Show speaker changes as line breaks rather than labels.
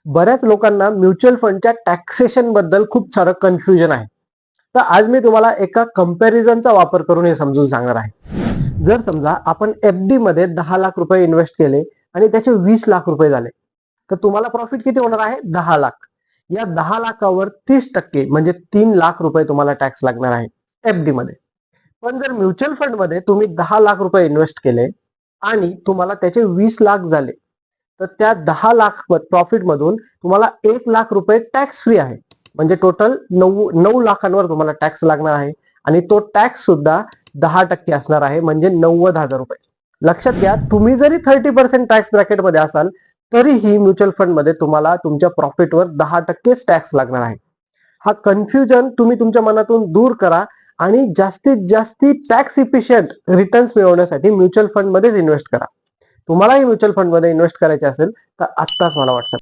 बऱ्याच लोकांना mutual फंडच्या taxation बद्दल खूप सारं कन्फ्युजन आहे. तर आज मी तुम्हाला एका कंपॅरिझनचा वापर करून हे समजून सांगणार आहे. जर समजा आपण एफ-डी मध्ये 10 लाख रुपये इन्व्हेस्ट केले आणि त्याचे 20 लाख रुपये झाले, तर तुम्हाला प्रॉफिट किती होणार आहे? 10 लाख. या 10 लाखावर 30% म्हणजे 3 लाख रुपये तुम्हाला टॅक्स लागणार आहे एफ-डी मध्ये. पण जर म्युच्युअल फंड मध्ये तुम्ही 10 लाख रुपये इन्व्हेस्ट केले आणि तुम्हाला त्याचे 20 लाख झाले, तर त्या 10 लाख प्रॉफिट मधून तुम्हाला 1 लाख रुपये टॅक्स फ्री आहे. म्हणजे टोटल 9 लाखांवर तुम्हाला टॅक्स लागणार आहे आणि तो टॅक्स सुद्धा 10% असणार आहे, म्हणजे 90,000 रुपये. लक्षात घ्या, तुम्ही जरी 30% टॅक्स ब्रॅकेट मध्ये असाल तरीही म्युच्युअल फंड मध्ये तुम्हाला तुमच्या प्रॉफिटवर 10% टॅक्स लागणार आहे. हा कन्फ्युजन तुम्ही तुमच्या मनातून दूर करा आणि जास्तीत जास्त टॅक्स इफिशियंट रिटर्न्स मिळवण्यासाठी म्युच्युअल फंड मध्येच इन्व्हेस्ट करा. तुम्हालाही म्युच्युअल फंड मध्ये इन्व्हेस्ट करायचे असेल तर आत्ताच मला व्हॉट्सअप